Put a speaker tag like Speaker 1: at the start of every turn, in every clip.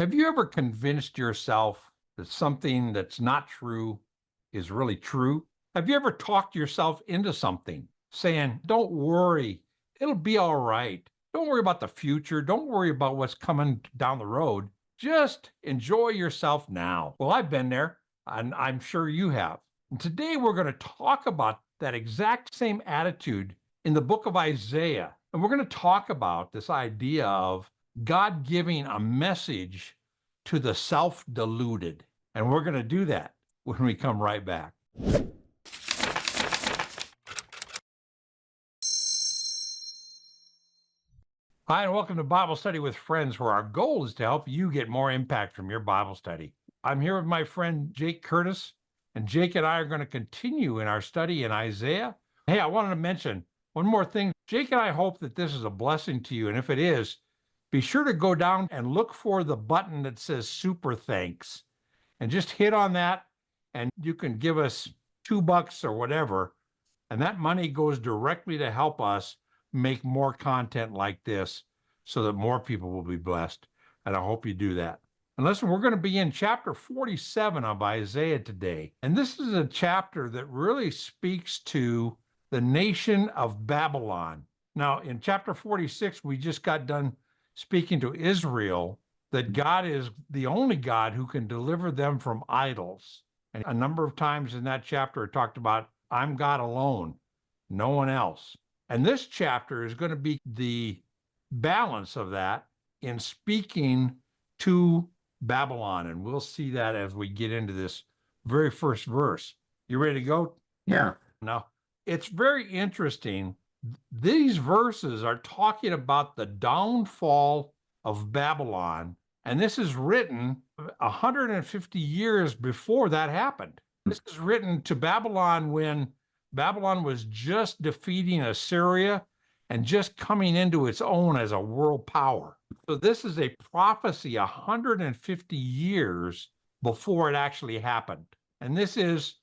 Speaker 1: Have you ever convinced yourself that something that's not true is really true? Have you ever talked yourself into something, saying, don't worry, it'll be all right. Don't worry about the future. Don't worry about what's coming down the road. Just enjoy yourself now. Well, I've been there, and I'm sure you have. And today we're going to talk about that exact same attitude in the book of Isaiah. And we're going to talk about this idea of God giving a message to the self-deluded. And we're going to do that when we come right back. Hi, and welcome to Bible Study with Friends, where our goal is to help you get more impact from your Bible study. I'm here with my friend Jake Curtis, and Jake and I are going to continue in our study in Isaiah. Hey, I wanted to mention one more thing. Jake and I hope that this is a blessing to you, and if it is, be sure to go down and look for the button that says Super Thanks, and just hit on that, and you can give us $2 or whatever, and that money goes directly to help us make more content like this so that more people will be blessed. And I hope you do that. And listen, we're going to be in chapter 47 of Isaiah today. And this is a chapter that really speaks to the nation of Babylon. Now, in chapter 46, we just got done speaking to Israel, that God is the only God who can deliver them from idols. And a number of times in that chapter, it talked about, I'm God alone, no one else. And this chapter is going to be the balance of that in speaking to Babylon. And we'll see that as we get into this very first verse. You ready to go?
Speaker 2: Yeah.
Speaker 1: Now, it's very interesting. These verses are talking about the downfall of Babylon. And this is written 150 years before that happened. This is written to Babylon when Babylon was just defeating Assyria and just coming into its own as a world power. So this is a prophecy 150 years before it actually happened. And this is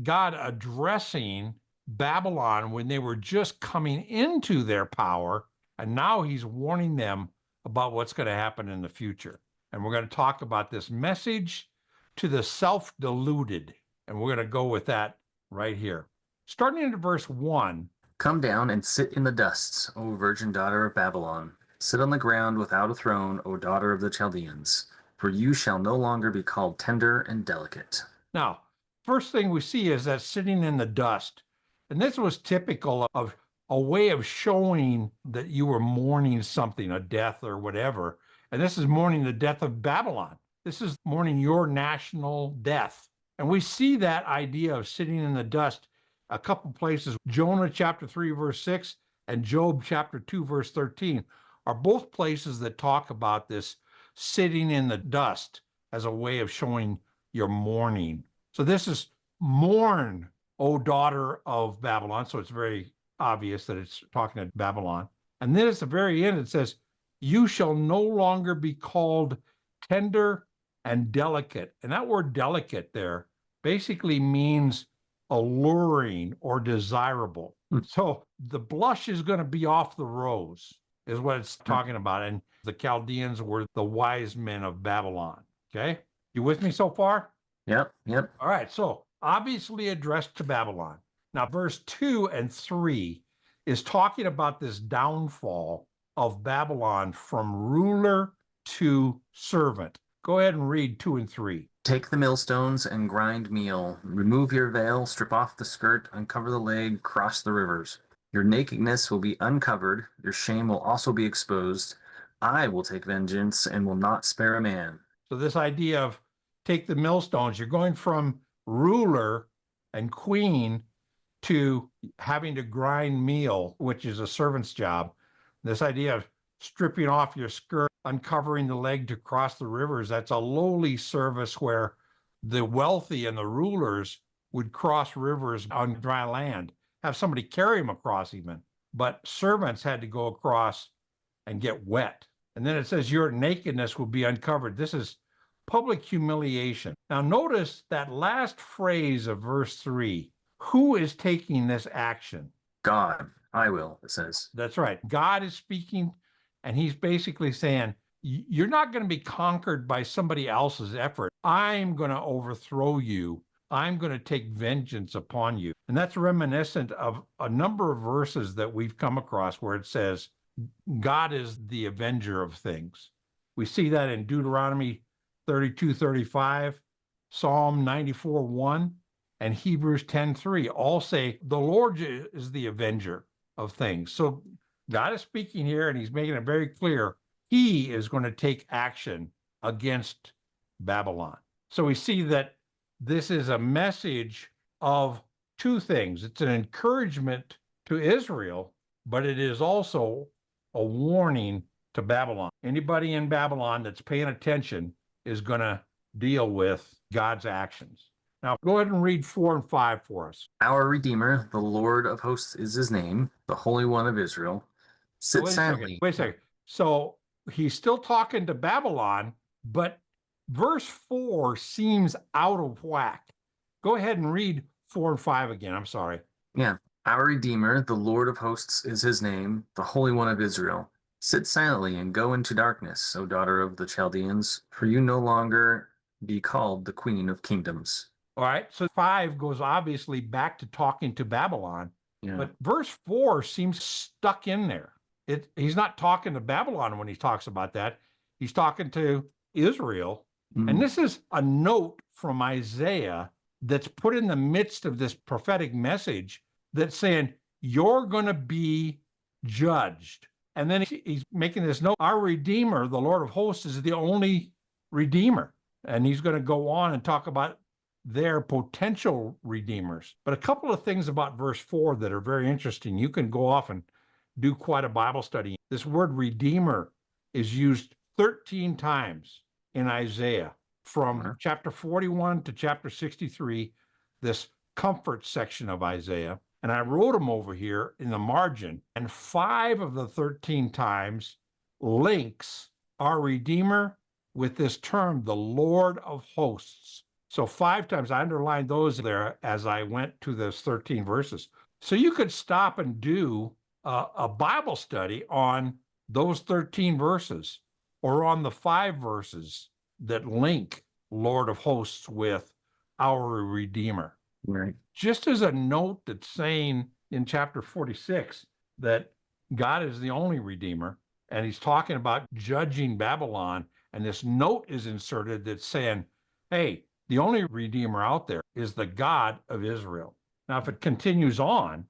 Speaker 1: God addressing Babylon when they were just coming into their power. And now he's warning them about what's going to happen in the future. And we're going to talk about this message to the self-deluded. And we're going to go with that right here. Starting in verse 1.
Speaker 2: Come down and sit in the dust, O virgin daughter of Babylon. Sit on the ground without a throne, O daughter of the Chaldeans, for you shall no longer be called tender and delicate.
Speaker 1: Now, first thing we see is that sitting in the dust. And this was typical of a way of showing that you were mourning something, a death or whatever. And this is mourning the death of Babylon. This is mourning your national death. And we see that idea of sitting in the dust a couple places. Jonah chapter 3, verse 6, and Job chapter 2, verse 13 are both places that talk about this sitting in the dust as a way of showing your mourning. So this is mourn, O daughter of Babylon. So it's very obvious that it's talking to Babylon. And then at the very end, it says, you shall no longer be called tender and delicate. And that word delicate there basically means alluring or desirable. So the blush is going to be off the rose, is what it's talking about. And the Chaldeans were the wise men of Babylon. Okay. You with me so far?
Speaker 2: Yep.
Speaker 1: All right. So obviously addressed to Babylon. Now, verse 2 and 3 is talking about this downfall of Babylon from ruler to servant. Go ahead and read 2 and 3.
Speaker 2: Take the millstones and grind meal. Remove your veil, strip off the skirt, uncover the leg, cross the rivers. Your nakedness will be uncovered. Your shame will also be exposed. I will take vengeance and will not spare a man.
Speaker 1: So this idea of take the millstones, you're going from ruler and queen to having to grind meal, which is a servant's job. This idea of stripping off your skirt, uncovering the leg to cross the rivers, that's a lowly service where the wealthy and the rulers would cross rivers on dry land, have somebody carry them across even. But servants had to go across and get wet. And then it says your nakedness will be uncovered. This is public humiliation. Now notice that last phrase of verse 3. Who is taking this action?
Speaker 2: God, I will, it says.
Speaker 1: That's right. God is speaking, and he's basically saying, You're not going to be conquered by somebody else's effort. I'm going to overthrow you. I'm going to take vengeance upon you. And that's reminiscent of a number of verses that we've come across where it says, God is the avenger of things. We see that in Deuteronomy 32:35, Psalm 94:1, and Hebrews 10:3. All say the Lord is the avenger of things. So God is speaking here, and he's making it very clear he is going to take action against Babylon. So we see that this is a message of two things. It's an encouragement to Israel, but it is also a warning to Babylon. Anybody in Babylon that's paying attention is going to deal with God's actions. Now, go ahead and read 4 and 5 for us.
Speaker 2: Our Redeemer, the Lord of hosts is his name, the Holy One of Israel. Sit silently.
Speaker 1: Wait a second. So he's still talking to Babylon, but verse 4 seems out of whack. Go ahead and read 4 and 5 again. I'm sorry.
Speaker 2: Yeah. Our Redeemer, the Lord of hosts is his name, the Holy One of Israel. Sit silently and go into darkness, O daughter of the Chaldeans, for you no longer be called the Queen of Kingdoms.
Speaker 1: All right. So 5 goes obviously back to talking to Babylon,
Speaker 2: Yeah.
Speaker 1: but verse 4 seems stuck in there. He's not talking to Babylon when he talks about that. He's talking to Israel. And this is a note from Isaiah that's put in the midst of this prophetic message that's saying, you're going to be judged. And then he's making this note, our Redeemer, the Lord of hosts, is the only Redeemer. And he's going to go on and talk about their potential redeemers. But a couple of things about verse 4 that are very interesting. You can go off and do quite a Bible study. This word Redeemer is used 13 times in Isaiah, from chapter 41 to chapter 63, this comfort section of Isaiah. And I wrote them over here in the margin. And 5 of the 13 times links our Redeemer with this term, the Lord of hosts. So 5 times I underlined those there as I went to those 13 verses. So you could stop and do a Bible study on those 13 verses, or on the 5 verses that link Lord of hosts with our Redeemer.
Speaker 2: Right.
Speaker 1: Just as a note that's saying in chapter 46 that God is the only Redeemer, and he's talking about judging Babylon, and this note is inserted that's saying, hey, the only Redeemer out there is the God of Israel. Now, if it continues on,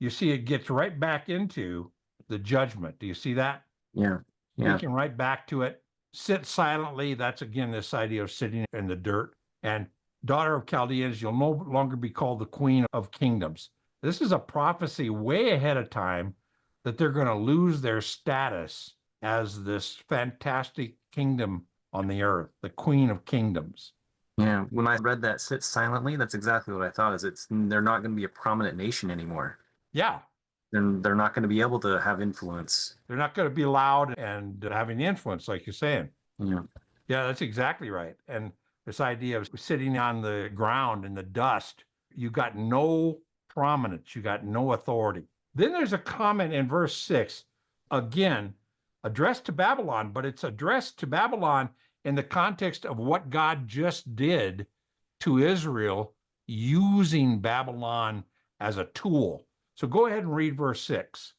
Speaker 1: you see it gets right back into the judgment. Do you see that?
Speaker 2: Yeah. Yeah.
Speaker 1: Speaking right back to it. Sit silently. That's again this idea of sitting in the dirt. And daughter of Chaldeans, you'll no longer be called the Queen of Kingdoms. This is a prophecy way ahead of time that they're going to lose their status as this fantastic kingdom on the earth, the Queen of Kingdoms.
Speaker 2: Yeah. When I read that, sit silently, that's exactly what I thought. They're not going to be a prominent nation anymore.
Speaker 1: Yeah.
Speaker 2: They're not going to be able to have influence.
Speaker 1: They're not going to be loud and having influence, like you're saying.
Speaker 2: Yeah.
Speaker 1: Yeah, that's exactly right. And this idea of sitting on the ground in the dust, you got no prominence, you got no authority. Then there's a comment in verse 6, again, addressed to Babylon, but it's addressed to Babylon in the context of what God just did to Israel using Babylon as a tool. So go ahead and read verse 6.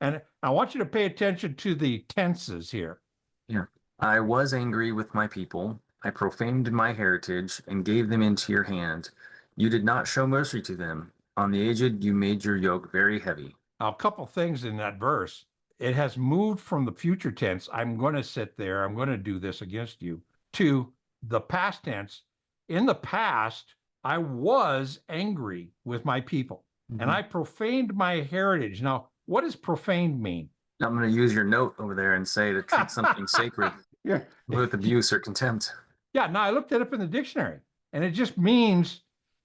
Speaker 1: And I want you to pay attention to the tenses here.
Speaker 2: Yeah. I was angry with my people. I profaned my heritage and gave them into your hand. You did not show mercy to them. On the aged, you made your yoke very heavy.
Speaker 1: Now, a couple things in that verse. It has moved from the future tense, I'm going to sit there, I'm going to do this against you, to the past tense. In the past, I was angry with my people, and I profaned my heritage. Now, what does profaned mean?
Speaker 2: I'm going to use your note over there and say to treat something sacred
Speaker 1: Yeah.
Speaker 2: with abuse or contempt.
Speaker 1: Yeah, now I looked it up in the dictionary, and it just means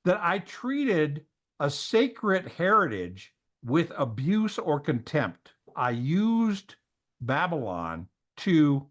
Speaker 1: that I treated a sacred heritage with abuse or contempt. I used Babylon to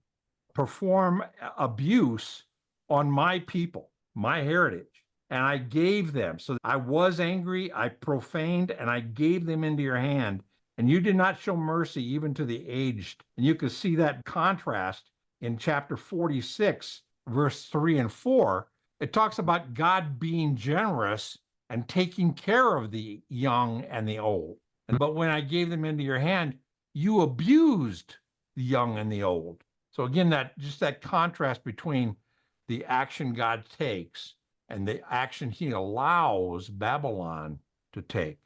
Speaker 1: perform abuse on my people, my heritage, and I gave them. So I was angry, I profaned, and I gave them into your hand. And you did not show mercy even to the aged. And you can see that contrast in chapter 46, verse 3 and 4, it talks about God being generous and taking care of the young and the old. But when I gave them into your hand, you abused the young and the old. So again, that contrast between the action God takes and the action he allows Babylon to take.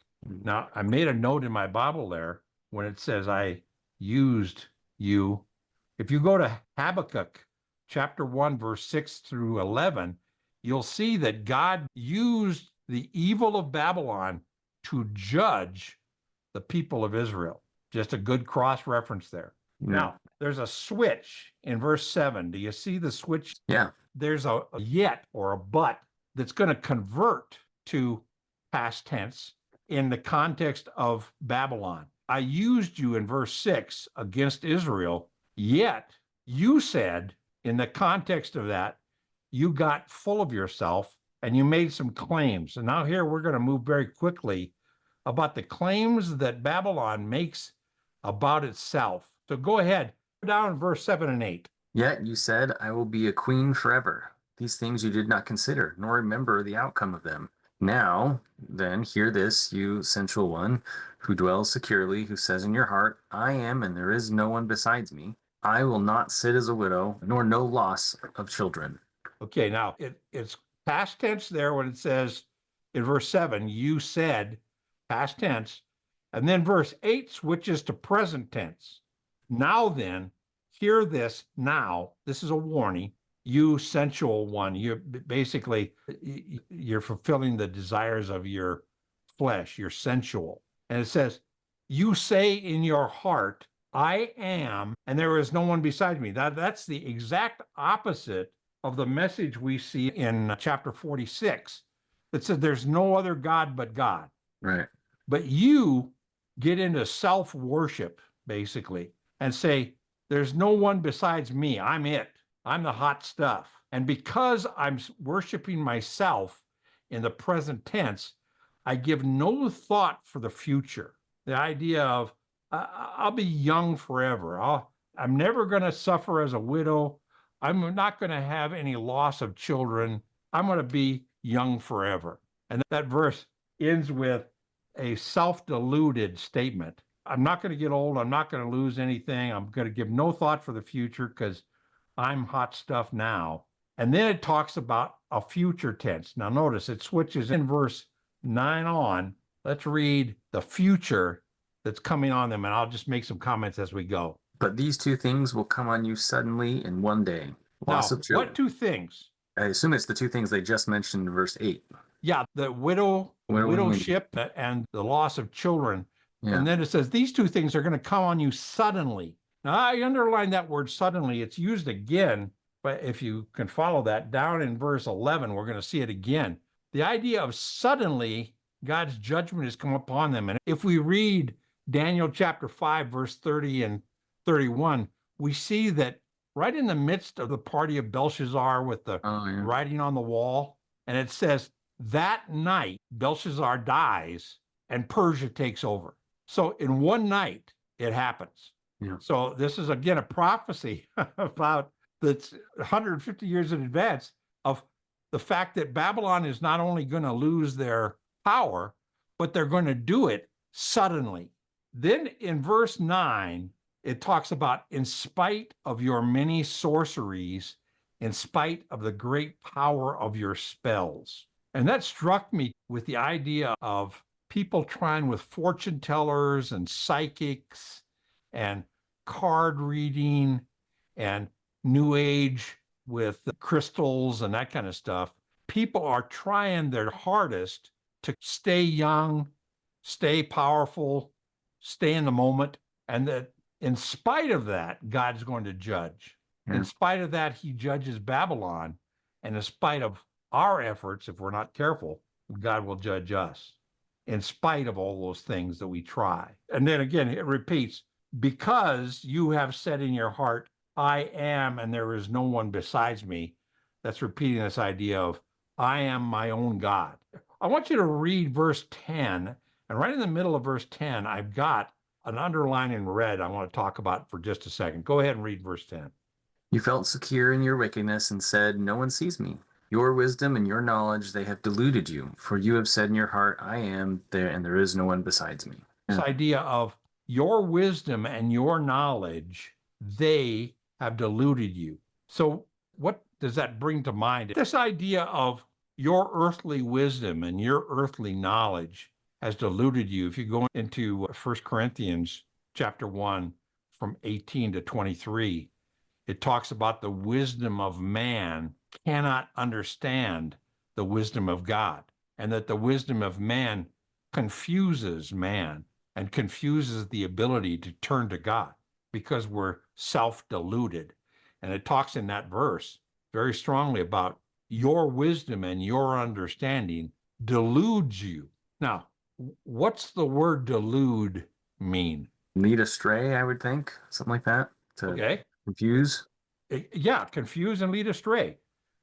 Speaker 1: Now, I made a note in my Bible there when it says I used you. If you go to Habakkuk chapter 1, verse 6 through 11, you'll see that God used the evil of Babylon to judge the people of Israel. Just a good cross reference there.
Speaker 2: Yeah.
Speaker 1: Now, there's a switch in verse 7. Do you see the switch?
Speaker 2: Yeah.
Speaker 1: There's a yet or a but that's going to convert to past tense in the context of Babylon. I used you in verse 6 against Israel, yet you said, in the context of that, you got full of yourself and you made some claims. And now here we're going to move very quickly about the claims that Babylon makes about itself. So go ahead, down in verse 7 and 8.
Speaker 2: Yet you said, I will be a queen forever. These things you did not consider, nor remember the outcome of them. Now, then, hear this, you sensual one, who dwells securely, who says in your heart, I am, and there is no one besides me. I will not sit as a widow, nor know loss of children.
Speaker 1: Okay, now it's past tense there when it says in verse 7, you said, past tense, and then verse 8 switches to present tense. Now then, hear this now. This is a warning. You sensual one, you're basically, you're fulfilling the desires of your flesh, you're sensual. And it says, you say in your heart, I am, and there is no one beside me. That's the exact opposite of the message we see in chapter 46. It says there's no other God but God.
Speaker 2: Right.
Speaker 1: But you get into self-worship, basically, and say, there's no one besides me. I'm it. I'm the hot stuff. And because I'm worshiping myself in the present tense, I give no thought for the future. The idea of I'll be young forever. I'm never going to suffer as a widow. I'm not going to have any loss of children. I'm going to be young forever. And that verse ends with a self-deluded statement. I'm not going to get old. I'm not going to lose anything. I'm going to give no thought for the future because I'm hot stuff now. And then it talks about a future tense. Now notice it switches in verse 9 on. Let's read the future that's coming on them, and I'll just make some comments as we go.
Speaker 2: But these two things will come on you suddenly in one day. Loss
Speaker 1: Now,
Speaker 2: of children.
Speaker 1: what two things?
Speaker 2: I assume it's the two things they just mentioned in verse 8.
Speaker 1: Yeah, the widowship and the loss of children.
Speaker 2: Yeah.
Speaker 1: And then it says these two things are going to come on you suddenly. Now, I underline that word suddenly. It's used again, but if you can follow that down in verse 11, we're going to see it again. The idea of suddenly God's judgment has come upon them. And if we read Daniel chapter 5, verse 30 and 31, we see that right in the midst of the party of Belshazzar with the writing on the wall, and it says, that night Belshazzar dies and Persia takes over. So in one night, it happens.
Speaker 2: Yeah.
Speaker 1: So this is, again, a prophecy about that's 150 years in advance of the fact that Babylon is not only going to lose their power, but they're going to do it suddenly. Then in verse 9, it talks about in spite of your many sorceries, in spite of the great power of your spells. And that struck me with the idea of people trying with fortune tellers and psychics and card reading and new age with crystals and that kind of stuff. People are trying their hardest to stay young, stay powerful, stay in the moment. And that in spite of that, God's going to judge.
Speaker 2: Yeah.
Speaker 1: In spite of that, he judges Babylon. And in spite of our efforts, if we're not careful, God will judge us in spite of all those things that we try. And then again, it repeats, because you have said in your heart, I am, and there is no one besides me. That's repeating this idea of I am my own God. I want you to read verse 10, and right in the middle of verse 10, I've got an underline in red I want to talk about for just a second. Go ahead and read verse 10.
Speaker 2: You felt secure in your wickedness and said, no one sees me. Your wisdom and your knowledge, they have deluded you, for you have said in your heart, I am there, and there is no one besides me.
Speaker 1: This idea of your wisdom and your knowledge, they have deluded you. So what does that bring to mind? This idea of your earthly wisdom and your earthly knowledge has deluded you. If you go into 1 Corinthians chapter 1 from 18 to 23, it talks about the wisdom of man cannot understand the wisdom of God, and that the wisdom of man confuses man and confuses the ability to turn to God because we're self-deluded. And it talks in that verse very strongly about your wisdom and your understanding deludes you. Now, what's the word delude mean?
Speaker 2: Lead astray, I would think, something like that, to
Speaker 1: Okay.
Speaker 2: confuse.
Speaker 1: Yeah, confuse and lead astray.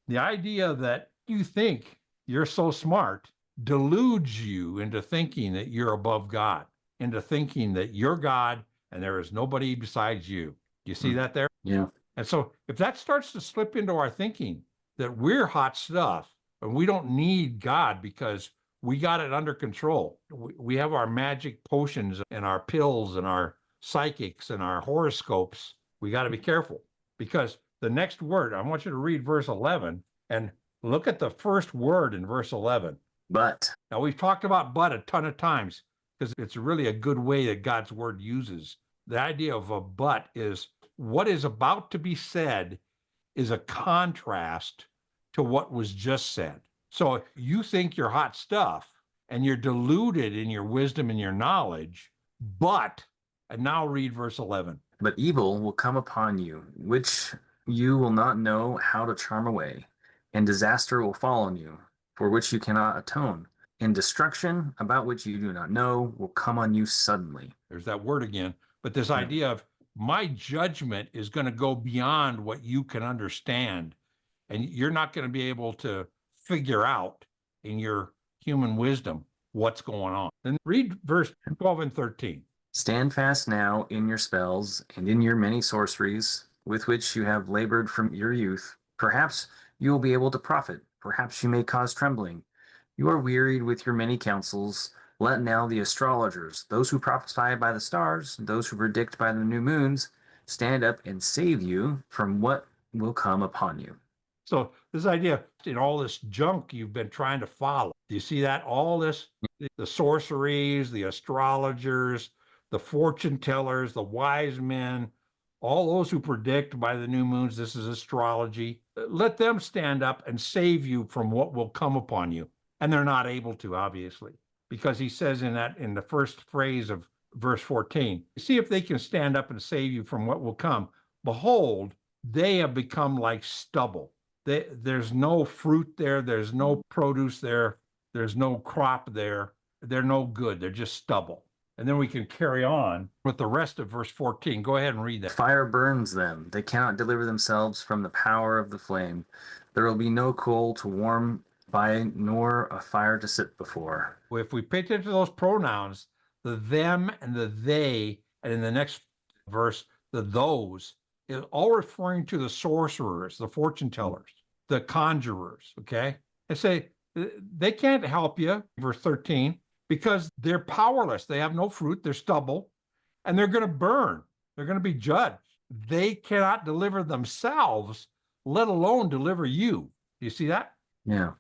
Speaker 1: The idea that you think you're so smart deludes you into thinking that you're above God, into thinking that you're God and there is nobody besides you. You see that there?
Speaker 2: Yeah.
Speaker 1: And so if that starts to slip into our thinking that we're hot stuff and we don't need God because we got it under control. We have our magic potions and our pills and our psychics and our horoscopes. We got to be careful because the next word, I want you to read verse 11 and look at the first word in verse 11.
Speaker 2: But.
Speaker 1: Now, we've talked about but a ton of times because it's really a good way that God's word uses. The idea of a but is what is about to be said is a contrast to what was just said. So you think you're hot stuff and you're deluded in your wisdom and your knowledge, but, and now read verse 11.
Speaker 2: But evil will come upon you, which you will not know how to charm away, and disaster will fall on you, for which you cannot atone, and destruction, about which you do not know, will come on you suddenly.
Speaker 1: There's that word again. But this idea of my judgment is going to go beyond what you can understand, and you're not going to be able to figure out in your human wisdom what's going on. Then read verse 12 and 13.
Speaker 2: Stand fast now in your spells and in your many sorceries, with which you have labored from your youth. Perhaps you will be able to profit. Perhaps you may cause trembling. You are wearied with your many counsels. Let now the astrologers, those who prophesy by the stars, those who predict by the new moons, stand up and save you from what will come upon you.
Speaker 1: So this idea in all this junk you've been trying to follow, do you see that? All this, the sorceries, the astrologers, the fortune tellers, the wise men, all those who predict by the new moons, this is astrology. Let them stand up and save you from what will come upon you. And they're not able to, obviously, because he says in the first phrase of verse 14, see if they can stand up and save you from what will come. Behold, they have become like stubble. There's no fruit there. There's no produce there. There's no crop there. They're no good. They're just stubble. And then we can carry on with the rest of verse 14. Go ahead and read that.
Speaker 2: Fire burns them. They cannot deliver themselves from the power of the flame. There will be no coal to warm by, nor a fire to sit before.
Speaker 1: If we pay attention to those pronouns, the them and the they, and in the next verse, the those, is all referring to the sorcerers, the fortune tellers, the conjurers, okay? And say, they can't help you, verse 13, because they're powerless. They have no fruit, they're stubble, and they're going to burn. They're going to be judged. They cannot deliver themselves, let alone deliver you. Do you see that?
Speaker 2: Yeah.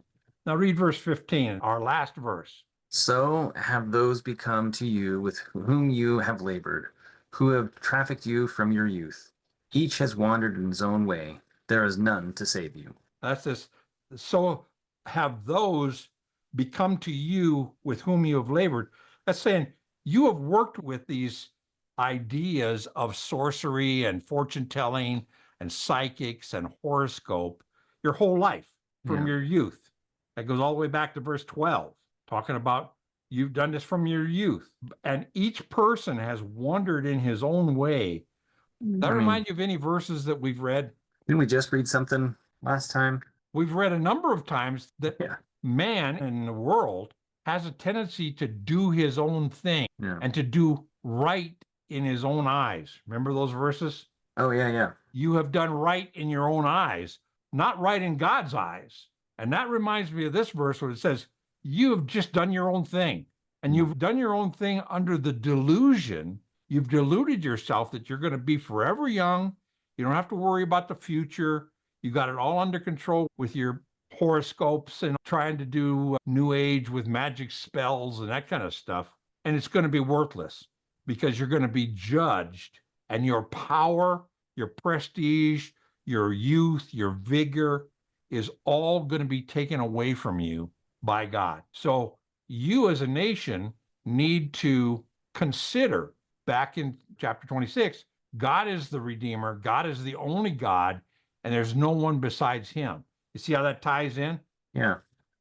Speaker 1: Now read verse 15, our last verse.
Speaker 2: So have those become to you with whom you have labored, who have trafficked you from your youth. Each has wandered in his own way. There is none to save you.
Speaker 1: That's this. So have those become to you with whom you have labored. That's saying you have worked with these ideas of sorcery and fortune telling and psychics and horoscope your whole life from your youth. That goes all the way back to verse 12, talking about you've done this from your youth. And each person has wandered in his own way. That remind you of any verses that we've read?
Speaker 2: Didn't we just read something last time?
Speaker 1: We've read a number of times that man in the world has a tendency to do his own thing and to do right in his own eyes. Remember those verses?
Speaker 2: Oh, yeah, yeah.
Speaker 1: You have done right in your own eyes, not right in God's eyes. And that reminds me of this verse where it says, you have just done your own thing. And you've done your own thing under the delusion. You've deluded yourself that you're going to be forever young. You don't have to worry about the future. You got it all under control with your horoscopes and trying to do new age with magic spells and that kind of stuff. And it's going to be worthless because you're going to be judged, and your power, your prestige, your youth, your vigor is all going to be taken away from you by God. So you as a nation need to consider, back in chapter 26, God is the Redeemer, God is the only God, and there's no one besides him. You see how that ties in?
Speaker 2: Yeah.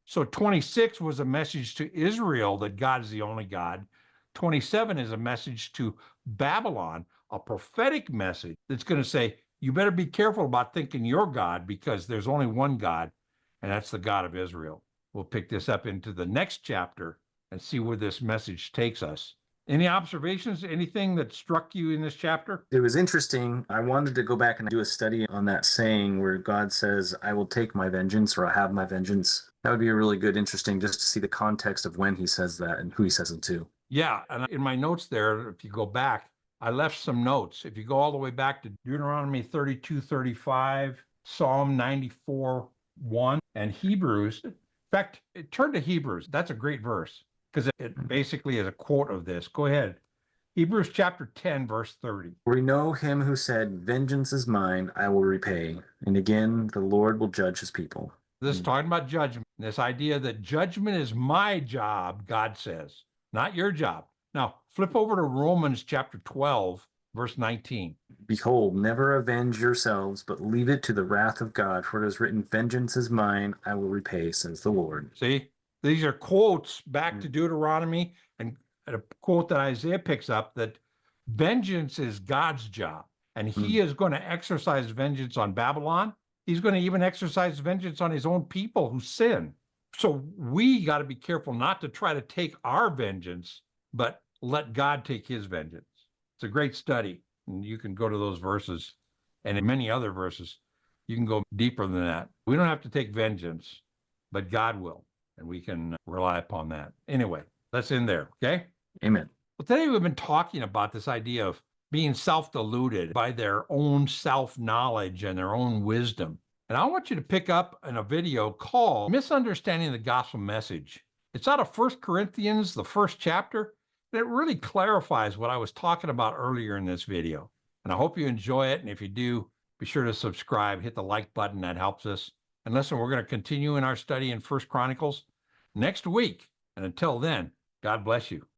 Speaker 1: So 26 was a message to Israel that God is the only God. 27 is a message to Babylon, a prophetic message that's going to say, you better be careful about thinking you're God, because there's only one God, and that's the God of Israel. We'll pick this up into the next chapter and see where this message takes us. Any observations, anything that struck you in this chapter?
Speaker 2: It was interesting. I wanted to go back and do a study on that saying where God says, I will take my vengeance, or I have my vengeance. That would be a really good, interesting, just to see the context of when he says that and who he says it to.
Speaker 1: Yeah, and in my notes there, if you go back, I left some notes. If you go all the way back to Deuteronomy 32:35, Psalm 94:1, and Hebrews. In fact, turn to Hebrews. That's a great verse because it basically is a quote of this. Go ahead. Hebrews chapter 10, verse 30.
Speaker 2: We know him who said, vengeance is mine, I will repay. And again, the Lord will judge his people.
Speaker 1: This is talking about judgment. This idea that judgment is my job, God says, not your job. Now, flip over to Romans chapter 12, verse 19.
Speaker 2: Behold, never avenge yourselves, but leave it to the wrath of God, for it is written, vengeance is mine, I will repay, says the Lord.
Speaker 1: See, these are quotes back to Deuteronomy, and a quote that Isaiah picks up, that vengeance is God's job, and he is going to exercise vengeance on Babylon. He's going to even exercise vengeance on his own people who sin. So we got to be careful not to try to take our vengeance, but let God take his vengeance. It's a great study. And you can go to those verses, and in many other verses, you can go deeper than that. We don't have to take vengeance, but God will, and we can rely upon that. Anyway, that's in there, okay?
Speaker 2: Amen.
Speaker 1: Well, today we've been talking about this idea of being self-deluded by their own self-knowledge and their own wisdom. And I want you to pick up in a video called Misunderstanding the Gospel Message. It's out of 1 Corinthians, the first chapter, and it really clarifies what I was talking about earlier in this video. And I hope you enjoy it. And if you do, be sure to subscribe, hit the like button. That helps us. And listen, we're going to continue in our study in 1 Chronicles next week. And until then, God bless you.